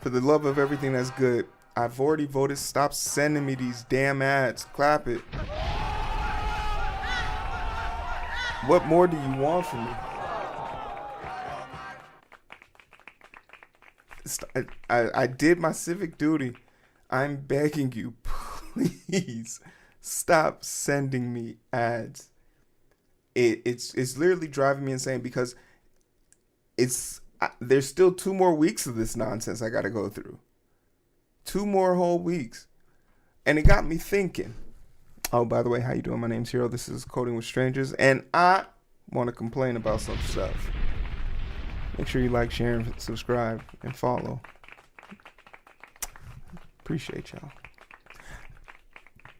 For the love of everything that's good, I've already voted. Stop sending me these damn ads. Clap it. What more do you want from me? I did my civic duty. I'm begging you, please stop sending me ads. It's literally driving me insane because there's still 2 more weeks of this nonsense I got to go through. 2 more whole weeks. And it got me thinking. Oh, by the way, how you doing? My name's Hero. This is Coding with Strangers. And I want to complain about some stuff. Make sure you like, share, and subscribe, and follow. Appreciate y'all.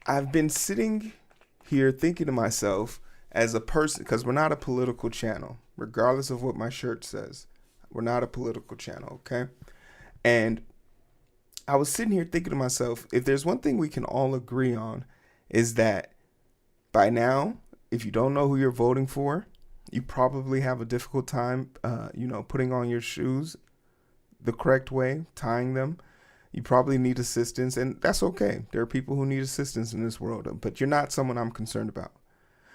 I've been sitting here thinking to myself as a person, because we're not a political channel, regardless of what my shirt says. We're not a political channel, okay? And I was sitting here thinking to myself, if there's one thing we can all agree on, is that by now, if you don't know who you're voting for, you probably have a difficult time, putting on your shoes the correct way, tying them. You probably need assistance, and that's okay. There are people who need assistance in this world, but you're not someone I'm concerned about.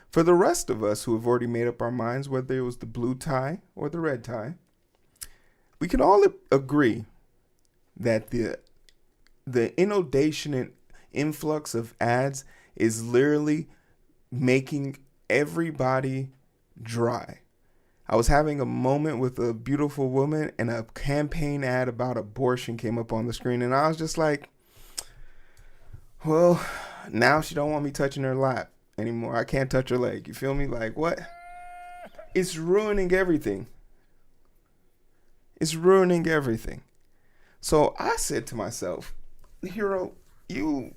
For the rest of us who have already made up our minds, whether it was the blue tie or the red tie, we can all agree that the inundation and influx of ads is literally making everybody dry. I was having a moment with a beautiful woman and a campaign ad about abortion came up on the screen, and I was just like, well, now she don't want me touching her lap anymore. I can't touch her leg. You feel me? Like, what? It's ruining everything. It's ruining everything. So I said to myself, Hero, you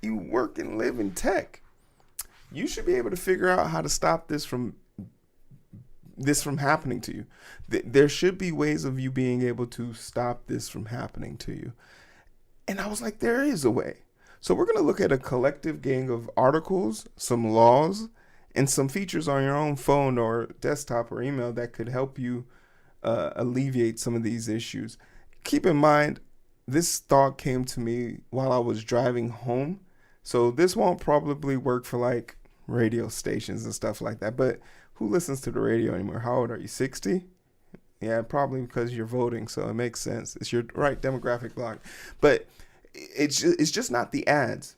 work and live in tech. You should be able to figure out how to stop this from happening to you. There should be ways of you being able to stop this from happening to you. And I was like, there is a way. So we're going to look at a collective gang of articles, some laws, and some features on your own phone or desktop or email that could help you alleviate some of these issues. Keep in mind, this thought came to me while I was driving home. So this won't probably work for like radio stations and stuff like that. But who listens to the radio anymore? How old are you? 60? Yeah, probably because you're voting. So it makes sense. It's your right demographic block. But it's just not the ads.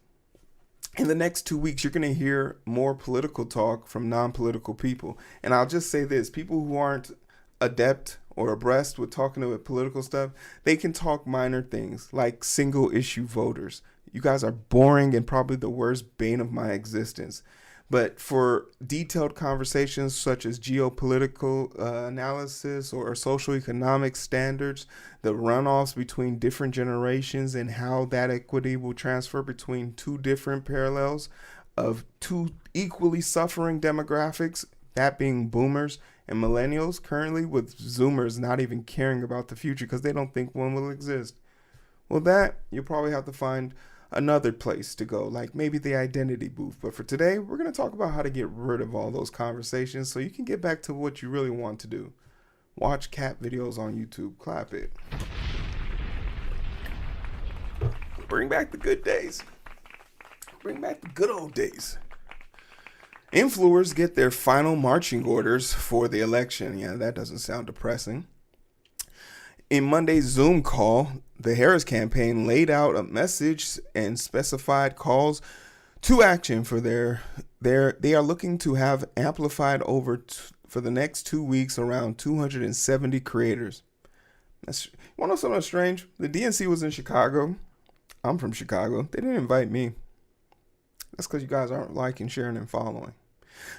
In the next 2 weeks, you're going to hear more political talk from non-political people. And I'll just say this. People who aren't adept or abreast with talking about political stuff, they can talk minor things like single issue voters. You guys are boring and probably the worst bane of my existence. But for detailed conversations such as geopolitical analysis or social economic standards, the runoffs between different generations and how that equity will transfer between 2 different parallels of 2 equally suffering demographics, that being boomers and millennials, currently with Zoomers not even caring about the future because they don't think one will exist. Well, that you'll probably have to find another place to go, like maybe the identity booth. But for today, we're going to talk about how to get rid of all those conversations so you can get back to what you really want to do. Watch cat videos on YouTube. Clap it. Bring back the good days. Bring back the good old days. Influencers get their final marching orders for the election. Yeah, that doesn't sound depressing. In Monday's Zoom call, the Harris campaign laid out a message and specified calls to action for they are looking to have amplified for the next 2 weeks around 270 creators. You want to know something strange? The DNC was in Chicago. I'm from Chicago. They didn't invite me. That's because you guys aren't liking, sharing, and following.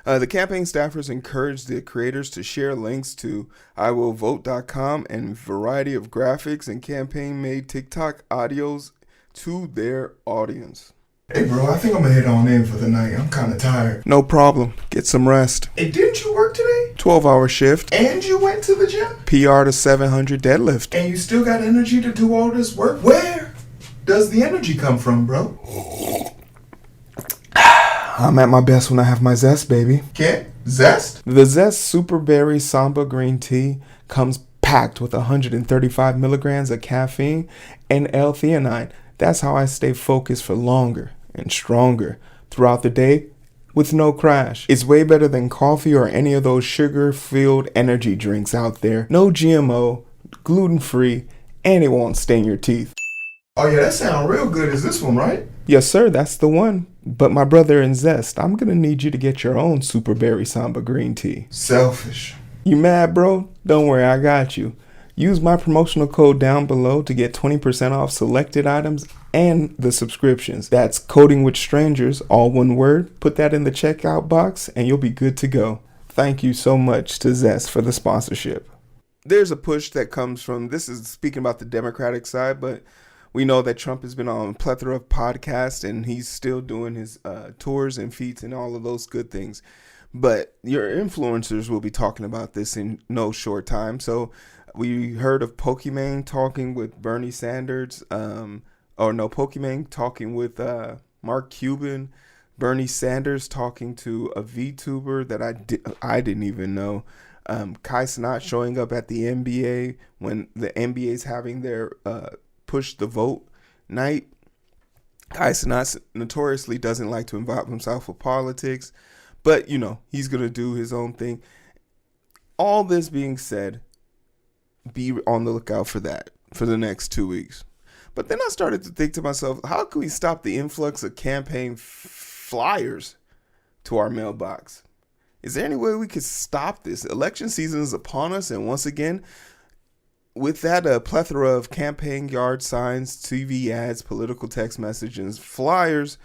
The campaign staffers encouraged the creators to share links to iwillvote.com and a variety of graphics and campaign-made TikTok audios to their audience. Hey bro, I think I'm gonna head on in for the night. I'm kind of tired. No problem. Get some rest. Hey, didn't you work today? 12-hour shift. And you went to the gym? PR to 700 deadlift. And you still got energy to do all this work? Where does the energy come from, bro? I'm at my best when I have my zest, baby. Zest? The Zest Super Berry Samba Green Tea comes packed packed with 135 milligrams of caffeine and L-theanine. That's how I stay focused for longer and stronger throughout the day with no crash. It's way better than coffee or any of those sugar-filled energy drinks out there. No GMO, gluten-free, and it won't stain your teeth. Oh yeah, that sounds real good. Is this one right? Yes, sir, that's the one. But my brother in Zest, I'm gonna need you to get your own Super Berry Samba green tea. Selfish. You mad, bro? Don't worry, I got you. Use my promotional code down below to get 20% off selected items and the subscriptions. That's Coding with Strangers, all one word. Put that in the checkout box and you'll be good to go. Thank you so much to Zest for the sponsorship. There's a push that comes from, this is speaking about the Democratic side, but we know that Trump has been on a plethora of podcasts and he's still doing his tours and feats and all of those good things. But your influencers will be talking about this in no short time. So we heard of Pokimane talking with Bernie Sanders, Pokimane talking with Mark Cuban, Bernie Sanders talking to a VTuber that I didn't even know, Kai Cenat showing up at the NBA when the NBA is having their push the vote night. Kai Cenat notoriously doesn't like to involve himself with politics, but you know, he's going to do his own thing. All this being said, be on the lookout for that for the next 2 weeks. But then I started to think to myself, how can we stop the influx of campaign flyers to our mailbox? Is there any way we could stop this? Election season is upon us, and once again, with that plethora of campaign yard signs, TV ads, political text messages, flyers,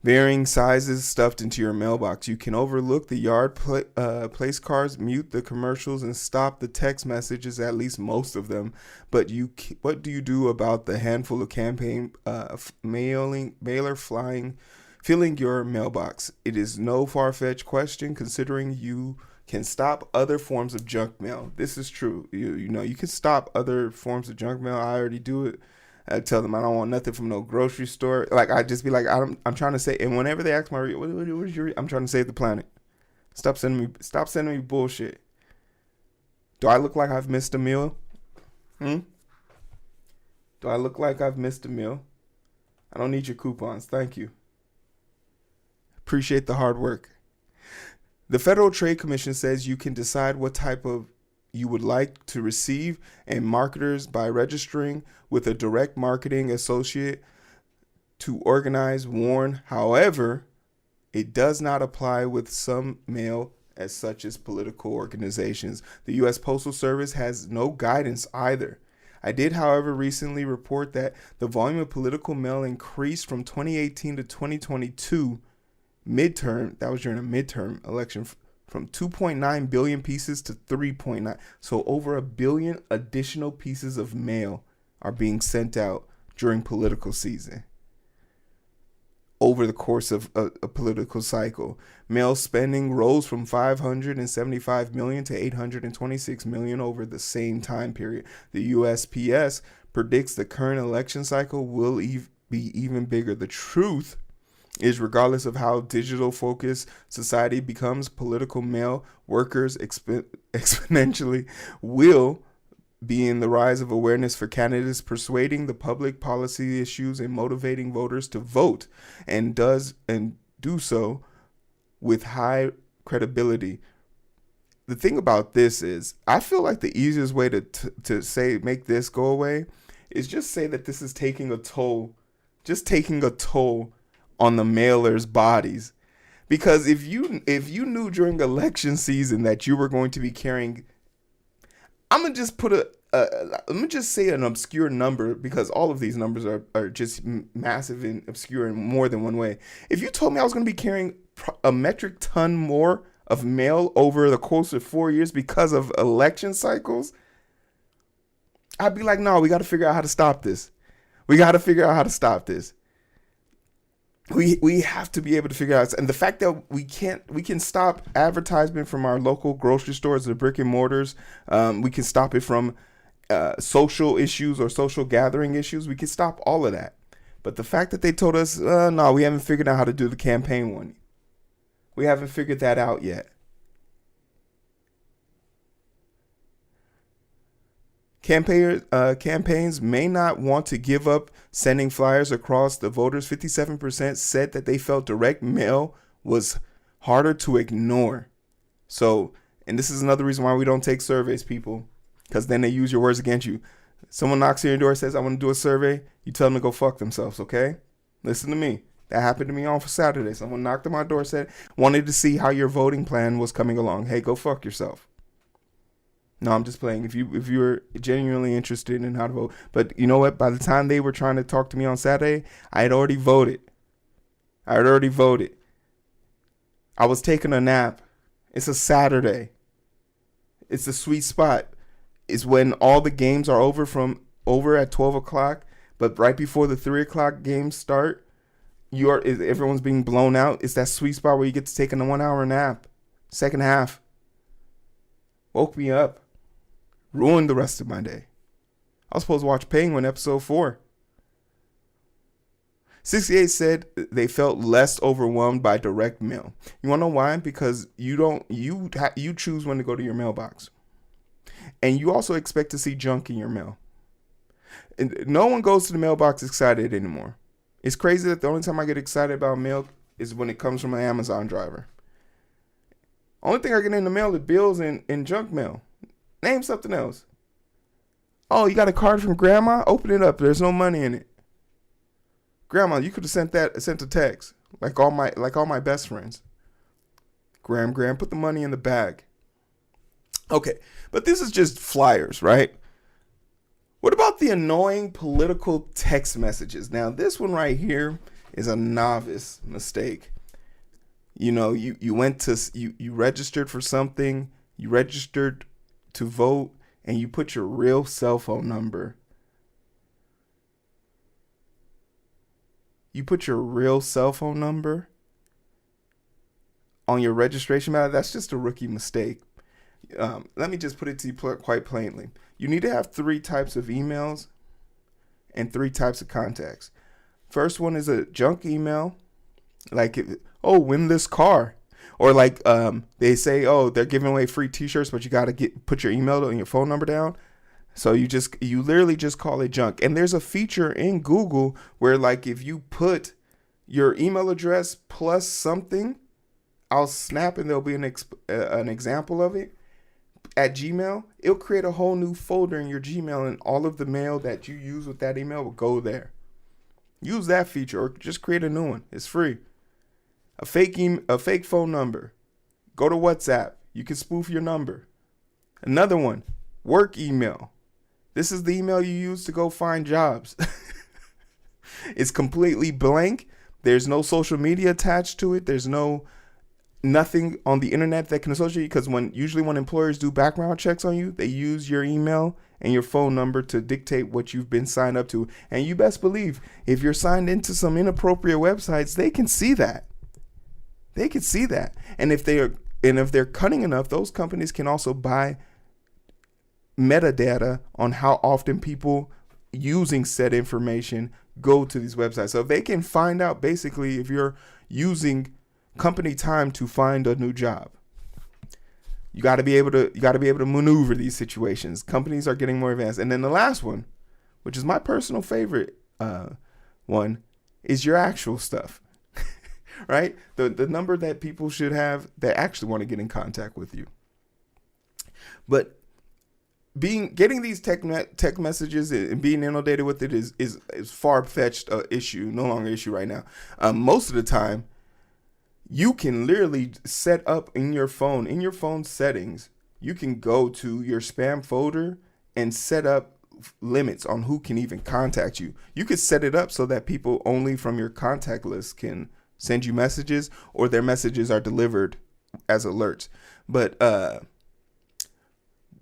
varying sizes stuffed into your mailbox, you can overlook the yard place cards, mute the commercials, and stop the text messages, at least most of them. But what do you do about the handful of campaign mailer filling your mailbox? It is no far-fetched question, considering you can stop other forms of junk mail. This is true. You know, you can stop other forms of junk mail. I already do it. I tell them I don't want nothing from no grocery store. Like, I just be like, I'm trying to say, and whenever they ask my, what is your, I'm trying to save the planet. Stop sending me bullshit. Do I look like I've missed a meal? Do I look like I've missed a meal? I don't need your coupons. Thank you. Appreciate the hard work. The Federal Trade Commission says you can decide what type of you would like to receive, and marketers by registering with a direct marketing associate to organize, warn. However, it does not apply with some mail as such as political organizations. The U.S. Postal Service has no guidance either. I did, however, recently report that the volume of political mail increased from 2018 to 2022 midterm. That was during a midterm election, from 2.9 billion pieces to 3.9. So over 1 billion additional pieces of mail are being sent out during political season. Over the course of a political cycle, mail spending rose from 575 million to 826 million over the same time period. The USPS predicts the current election cycle will be even bigger. The truth is, regardless of how digital focused society becomes, political mail workers exponentially will be in the rise of awareness for candidates, persuading the public policy issues and motivating voters to vote, and do so with high credibility. The thing about this is, I feel like the easiest way to say make this go away is just say that this is taking a toll on the mailers' bodies. Because if you knew during election season that you were going to be carrying, I'm gonna just say an obscure number, because all of these numbers are just massive and obscure in more than one way. If you told me I was gonna be carrying a metric ton more of mail over the course of 4 years because of election cycles, I'd be like, no, we got to figure out how to stop this. We have to be able to figure out, and the fact that we can stop advertisement from our local grocery stores, the brick and mortars. We can stop it from social issues or social gathering issues. We can stop all of that. But the fact that they told us, no, we haven't figured out how to do the campaign one. We haven't figured that out yet. Campaigns may not want to give up sending flyers across the voters. 57% said that they felt direct mail was harder to ignore. So, and this is another reason why we don't take surveys, people, because then they use your words against you. Someone knocks on your door, says, I want to do a survey. You tell them to go fuck themselves, okay? Listen to me. That happened to me on Saturday. Someone knocked on my door, said, wanted to see how your voting plan was coming along. Hey, go fuck yourself. No, I'm just playing. If you're genuinely interested in how to vote. But you know what? By the time they were trying to talk to me on Saturday, I had already voted. I was taking a nap. It's a Saturday. It's a sweet spot. It's when all the games are over at 12 o'clock, but right before the 3 o'clock games start, everyone's being blown out. It's that sweet spot where you get to take a 1 hour nap. Second half. Woke me up. Ruined the rest of my day. I was supposed to watch Penguin episode 4. 68 said they felt less overwhelmed by direct mail. You want to know why? Because you choose when to go to your mailbox. And you also expect to see junk in your mail. And no one goes to the mailbox excited anymore. It's crazy that the only time I get excited about mail is when it comes from an Amazon driver. Only thing I get in the mail is bills and junk mail. Name something else. Oh, you got a card from grandma? Open it up. There's no money in it. Grandma, you could have sent a text. Like all my best friends. Graham, put the money in the bag. Okay, but this is just flyers, right? What about the annoying political text messages? Now, this one right here is a novice mistake. You know, you registered for something, you registered to vote, and you put your real cell phone number. You put your real cell phone number on your registration ballot. That's just a rookie mistake. Let me just put it to you quite plainly. You need to have 3 types of emails and 3 types of contacts. First one is a junk email, like, win this car. Or like they say, they're giving away free t-shirts, but you got to put your email and your phone number down. So you literally just call it junk. And there's a feature in Google where, like, if you put your email address plus something, I'll snap and there'll be an example of it. At Gmail, it'll create a whole new folder in your Gmail, and all of the mail that you use with that email will go there. Use that feature, or just create a new one. It's free. A fake phone number. Go to WhatsApp. You can spoof your number. Another one, work email. This is the email you use to go find jobs. It's completely blank. There's no social media attached to it. There's nothing on the internet that can associate you, because usually when employers do background checks on you, they use your email and your phone number to dictate what you've been signed up to. And you best believe, if you're signed into some inappropriate websites, they can see that. And if they're cunning enough, those companies can also buy metadata on how often people using said information go to these websites. So they can find out basically if you're using company time to find a new job. You got to be able to maneuver these situations. Companies are getting more advanced. And then the last one, which is my personal favorite one, is your actual stuff. Right? The number that people should have that actually want to get in contact with you. But getting these tech messages and being inundated with it is far-fetched issue, no longer an issue right now. Most of the time, you can literally set up in your phone settings, you can go to your spam folder and set up limits on who can even contact you. You could set it up so that people only from your contact list can send you messages, or their messages are delivered as alerts. But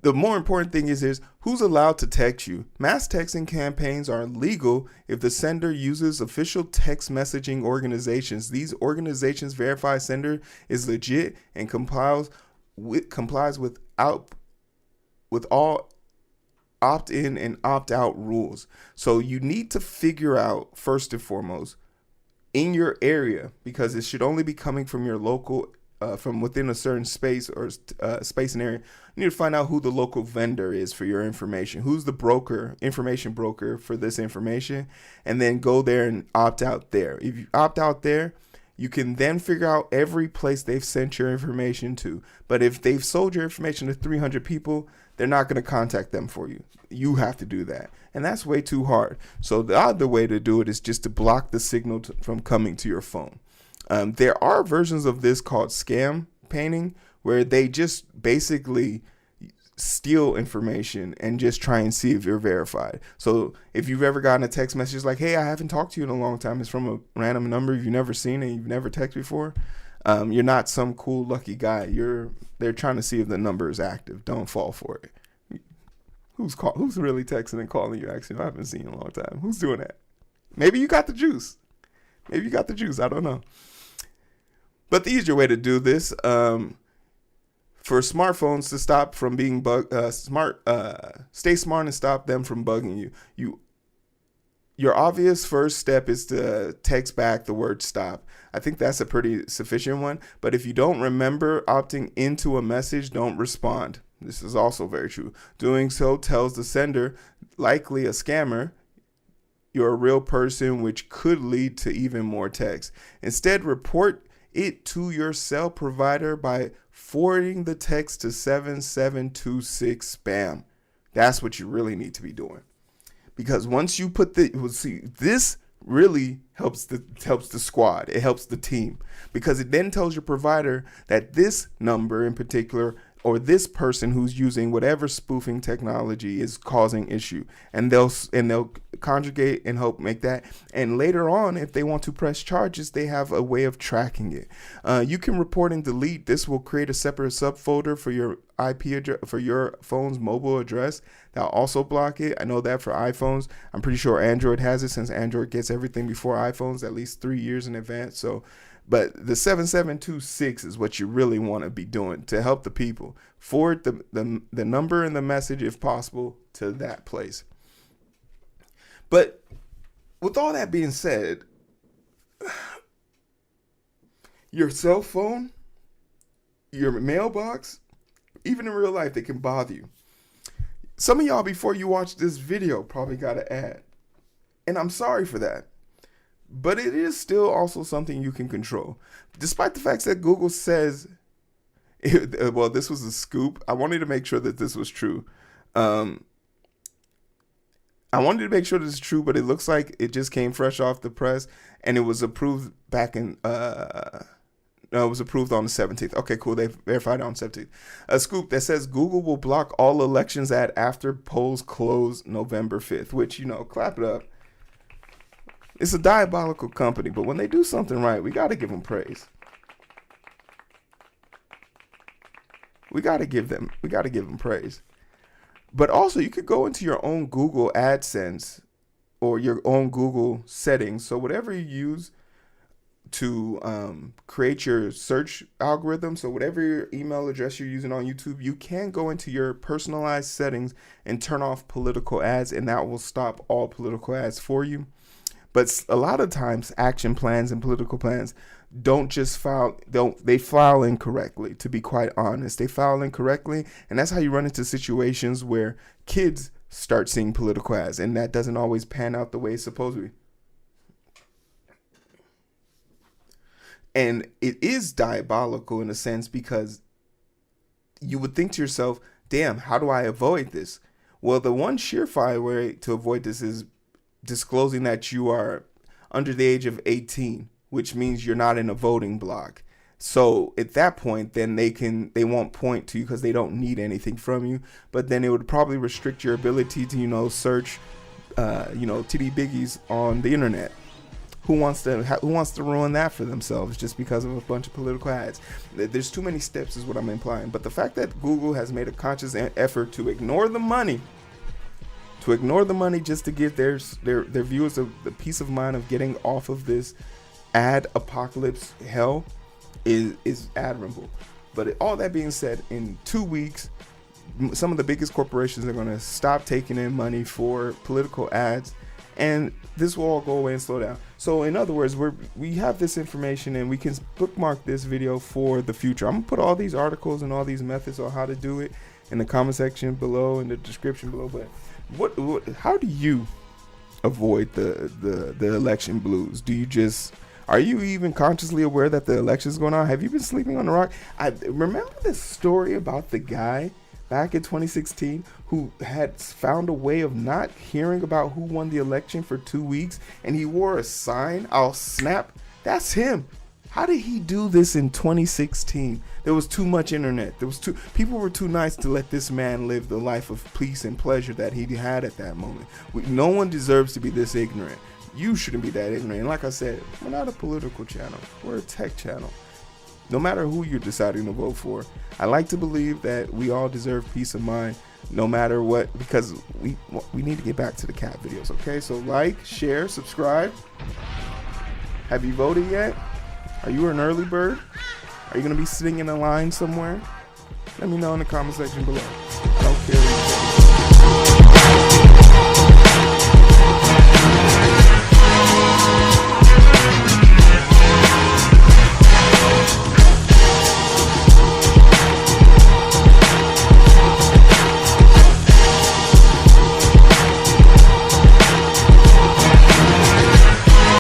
the more important thing is who's allowed to text you. Mass texting campaigns are legal if the sender uses official text messaging organizations. These organizations verify sender is legit and complies with all opt-in and opt-out rules. So you need to figure out, first and foremost, in your area, because it should only be coming from your local from within a certain space or space and area, you need to find out who the local vendor is for your information, who's the information broker for this information, and then go there and opt out there. If you opt out there, you can then figure out every place they've sent your information to. But if they've sold your information to 300 people, they're not going to contact them for you. You have to do that. And that's way too hard. So the other way to do it is just to block the signal from coming to your phone. There are versions of this called scam painting, where they just basically steal information and just try and see if you're verified. So if you've ever gotten a text message like, hey, I haven't talked to you in a long time, it's from a random number you've never seen and you've never texted before, you're not some cool lucky guy. They're trying to see if the number is active. Don't fall for it. Who's really texting and calling you? Actually, I haven't seen you in a long time. Who's doing that? Maybe you got the juice. I don't know. But the easier way to do this, for smartphones to stop from being stay smart and stop them from bugging you. Your obvious first step is to text back the word stop. I think that's a pretty sufficient one. But if you don't remember opting into a message, don't respond. This is also very true. Doing so tells the sender, likely a scammer, you're a real person, which could lead to even more text. Instead, report it to your cell provider by forwarding the text to 7726 spam. That's what you really need to be doing. Because once you put this really helps the squad. It helps the team, because it then tells your provider that this number in particular, or this person who's using whatever spoofing technology, is causing issue, and they'll conjugate and help make that. And later on, if they want to press charges, they have a way of tracking it. You can report and delete. This will create a separate subfolder for your IP address, for your phone's mobile address. That'll also block it. I know that for iPhones. I'm pretty sure Android has it, since Android gets everything before iPhones at least 3 years in advance. But the 7726 is what you really want to be doing to help the people. Forward the number and the message, if possible, to that place. But with all that being said, your cell phone, your mailbox, even in real life, they can bother you. Some of y'all, before you watch this video, probably got an ad. And I'm sorry for that. But it is still also something you can control. Despite the fact that Google says, well, this was a scoop. I wanted to make sure that this was true. I wanted to make sure this is true, but it looks like it just came fresh off the press, and it was approved back in, no, it was approved on the 17th. Okay, cool. They verified it on the 17th. A scoop that says Google will block all elections after polls close November 5th, which, clap it up. It's a diabolical company, but when they do something right, we got to give them praise. We got to give them praise. But also, you could go into your own Google AdSense or your own Google settings. So whatever you use to create your search algorithm, so whatever your email address you're using on YouTube, you can go into your personalized settings and turn off political ads, and that will stop all political ads for you. But a lot of times, action plans and political plans they file incorrectly, to be quite honest. They file incorrectly, and that's how you run into situations where kids start seeing political ads, and that doesn't always pan out the way it's supposed to be. And it is diabolical in a sense, because you would think to yourself, damn, how do I avoid this? Well, the one surefire way to avoid this is disclosing that you are under the age of 18, which means you're not in a voting block. So at that point, then they won't point to you because they don't need anything from you. But then it would probably restrict your ability to, search, titty biggies on the internet. Who wants to ruin that for themselves just because of a bunch of political ads? There's too many steps is what I'm implying. But the fact that Google has made a conscious effort to ignore the money, just to give their viewers the peace of mind of getting off of this ad apocalypse hell is admirable. But all that being said, in 2 weeks, some of the biggest corporations are going to stop taking in money for political ads, and this will all go away and slow down. So in other words, we have this information and we can bookmark this video for the future. I'm gonna put all these articles and all these methods on how to do it in the comment section below, in the description below. But how do you avoid the election blues? Are you even consciously aware that the election is going on? Have you been sleeping on the rock? I remember this story about the guy back in 2016 who had found a way of not hearing about who won the election for 2 weeks, and he wore a sign. I'll snap. That's him. How did he do this in 2016? There was too much internet. People were too nice to let this man live the life of peace and pleasure that he had at that moment. No one deserves to be this ignorant. You shouldn't be that ignorant. And like I said, we're not a political channel. We're a tech channel. No matter who you're deciding to vote for, I like to believe that we all deserve peace of mind, no matter what, because we need to get back to the cat videos, okay? So like, share, subscribe. Have you voted yet? Are you an early bird? Are you going to be sitting in a line somewhere? Let me know in the comment section below. I don't care.